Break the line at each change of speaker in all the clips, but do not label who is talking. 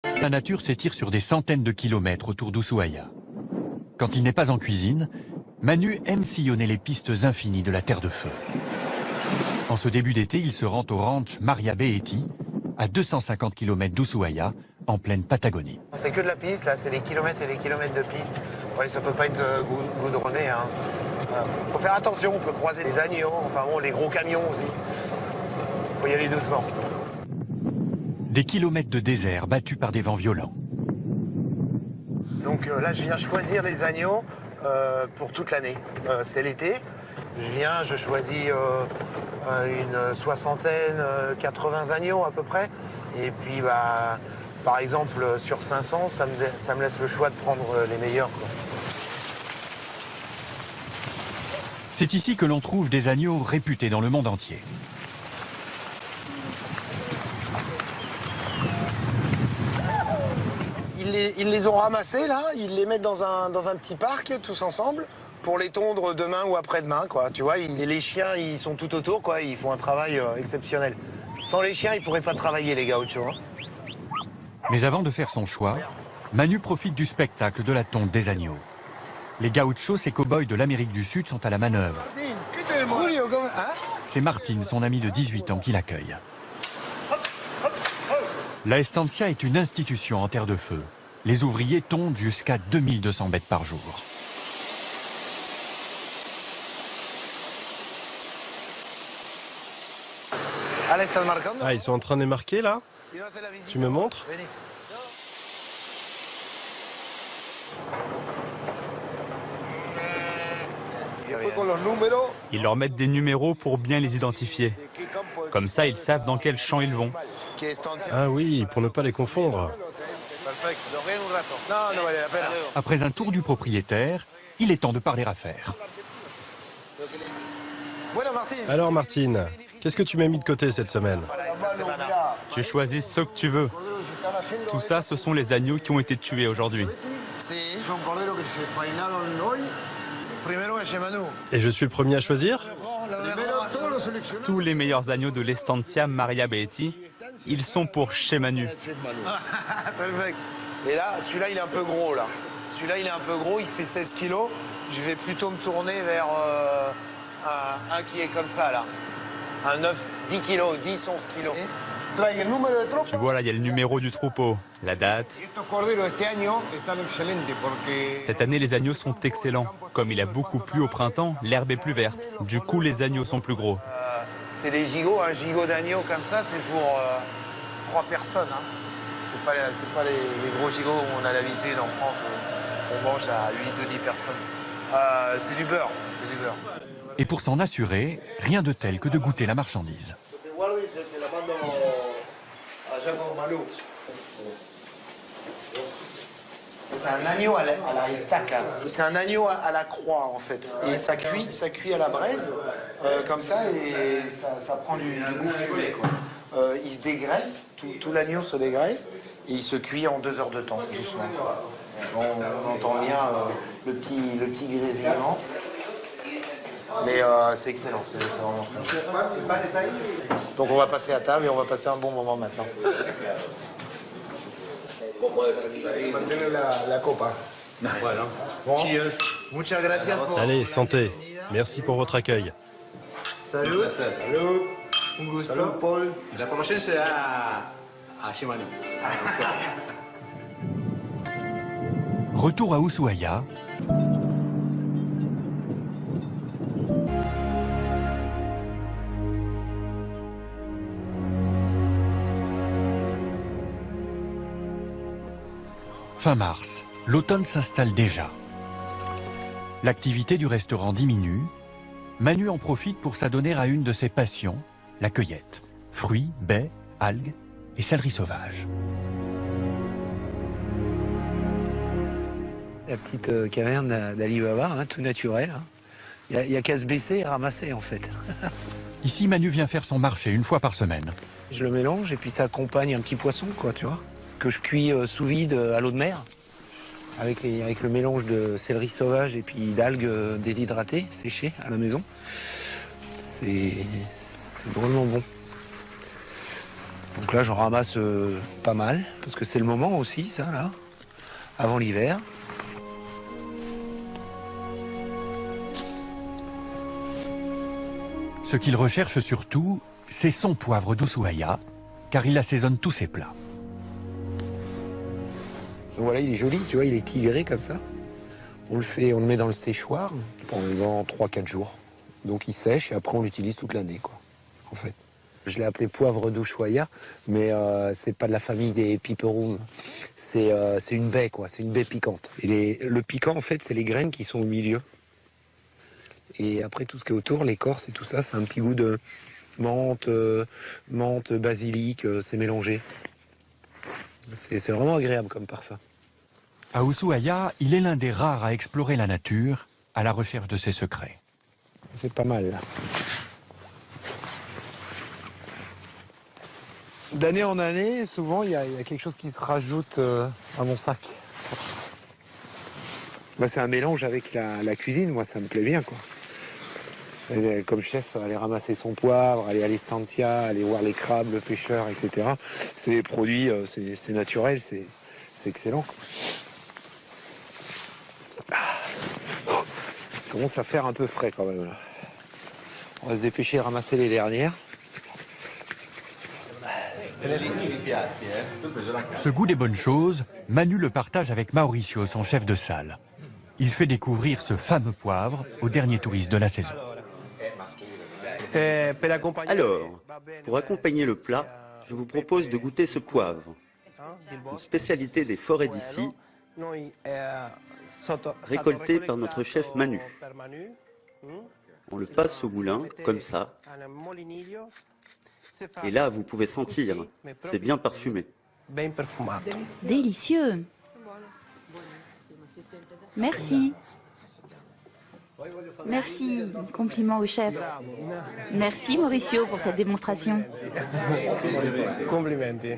La nature s'étire sur des centaines de kilomètres autour d'Ushuaia. Quand il n'est pas en cuisine, Manu aime sillonner les pistes infinies de la Terre de Feu. En ce début d'été, il se rend au ranch Maria Beatty, à 250 km d'Ushuaia, en pleine Patagonie.
C'est que de la piste, là, c'est des kilomètres et des kilomètres de piste. Ouais, ça peut pas être goudronné, hein. Faut faire attention, on peut croiser les agneaux, enfin bon, les gros camions aussi. Faut y aller doucement.
Des kilomètres de désert battus par des vents violents.
Donc là, je viens choisir les agneaux pour toute l'année. C'est l'été. Je choisis une soixantaine, 80 agneaux à peu près. Et puis, bah, par exemple, sur 500, ça me laisse le choix de prendre les meilleurs, quoi.
C'est ici que l'on trouve des agneaux réputés dans le monde entier.
Ils les ont ramassés, là, ils les mettent dans un petit parc, tous ensemble, pour les tondre demain ou après-demain, quoi. Tu vois, les chiens, ils sont tout autour, quoi, ils font un travail exceptionnel. Sans les chiens, ils pourraient pas travailler, les gauchos, hein.
Mais avant de faire son choix, Manu profite du spectacle de la tonte des agneaux. Les gauchos, ces cow-boys de l'Amérique du Sud, sont à la manœuvre. C'est Martine, son ami de 18 ans, qui l'accueille. La estancia est une institution en Terre de Feu. Les ouvriers tondent jusqu'à 2200 bêtes par jour.
Ah, ils sont en train de marquer là? Tu me montres?
Ils leur mettent des numéros pour bien les identifier. Comme ça, ils savent dans quel champ ils vont.
Ah oui, pour ne pas les confondre.
Après un tour du propriétaire, il est temps de parler affaires.
Alors Martine, qu'est-ce que tu m'as mis de côté cette semaine?
Tu choisis ce que tu veux. Tout ça, ce sont les agneaux qui ont été tués aujourd'hui.
Et je suis le premier à choisir?
Tous les meilleurs agneaux de l'Estancia Maria Beatty, ils sont pour chez Manu.
Et là, celui-là, il est un peu gros, là. Celui-là, il est un peu gros, il fait 16 kilos. Je vais plutôt me tourner vers un qui est comme ça, là. Un 9, 10 kilos, 10, 11 kilos.
Tu vois, là, il y a le numéro du troupeau, la date. Cette année, les agneaux sont excellents. Comme il a beaucoup plu au printemps, l'herbe est plus verte. Du coup, les agneaux sont plus gros.
C'est les gigots. Un gigot d'agneau comme ça, c'est pour 3 personnes, hein. C'est pas les gros gigots où on a l'habitude en France, où on mange à 8 ou 10 personnes. C'est du beurre, c'est du beurre.
Et pour s'en assurer, rien de tel que de goûter la marchandise.
C'est un agneau à la estaca. C'est un agneau à la croix, en fait. Et ça cuit à la braise, comme ça, et ça prend du goût fumé, quoi. Il se dégraisse, tout l'agneau se dégraisse, et il se cuit en 2 heures de temps, doucement. On entend bien le petit grésillement. Mais c'est excellent, c'est vraiment très bien. Donc on va passer à table et on va passer un bon moment maintenant. Muchas gracias.
Allez, santé. Merci pour votre accueil.
Salut. Salut. Un gusto. Salut, Paul.
La prochaine sera à chez Manu.
Retour à Ushuaia. Fin mars, l'automne s'installe déjà. L'activité du restaurant diminue. Manu en profite pour s'adonner à une de ses passions, la cueillette. Fruits, baies, algues et céleri sauvage.
La petite caverne d'Ali Baba, hein, tout naturel. Il n'y a qu'à se baisser et ramasser en fait.
Ici, Manu vient faire son marché une fois par semaine.
Je le mélange et puis ça accompagne un petit poisson, quoi, tu vois, que je cuis sous vide à l'eau de mer, avec le mélange de céleri sauvage et puis d'algues déshydratées, séchées à la maison. C'est drôlement bon. Donc Donc là, j'en ramasse pas mal, parce que c'est le moment aussi, ça, là, avant l'hiver.
Ce qu'il recherche surtout, c'est son poivre d'Ushuaïa, car il assaisonne tous ses plats.
Donc voilà, il est joli, tu vois, il est tigré comme ça. On le met dans le séchoir pendant 3-4 jours. Donc il sèche et après on l'utilise toute l'année, quoi, en fait. Je l'ai appelé poivre d'Ushuaïa, mais c'est pas de la famille des piperoums. C'est une baie, quoi, c'est une baie piquante. Et le piquant, en fait, c'est les graines qui sont au milieu. Et après, tout ce qui est autour, l'écorce et tout ça, c'est un petit goût de menthe, basilic, c'est mélangé. C'est vraiment agréable comme parfum.
À Ushuaïa, il est l'un des rares à explorer la nature, à la recherche de ses secrets.
C'est pas mal, là. D'année en année, souvent, il y a quelque chose qui se rajoute à mon sac. Bah, c'est un mélange avec la cuisine, moi, ça me plaît bien, quoi. Et comme chef, aller ramasser son poivre, aller à l'estancia, aller voir les crabes, le pêcheur, etc. C'est des produits, c'est naturel, c'est excellent. Ça commence à faire un peu frais, quand même, là. On va se dépêcher de ramasser les dernières.
Ce goût des bonnes choses, Manu le partage avec Mauricio, son chef de salle. Il fait découvrir ce fameux poivre aux derniers touristes de la saison.
Alors, pour accompagner le plat, je vous propose de goûter ce poivre, une spécialité des forêts d'ici, récolté par notre chef Manu. On le passe au moulin, comme ça. Et là, vous pouvez sentir, c'est bien parfumé.
Délicieux. Merci. Merci, compliment au chef. Merci Mauricio pour cette démonstration.
Complimenti.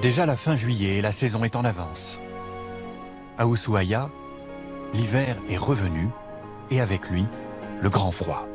Déjà la fin juillet et la saison est en avance. À Ushuaïa, l'hiver est revenu et avec lui, le grand froid.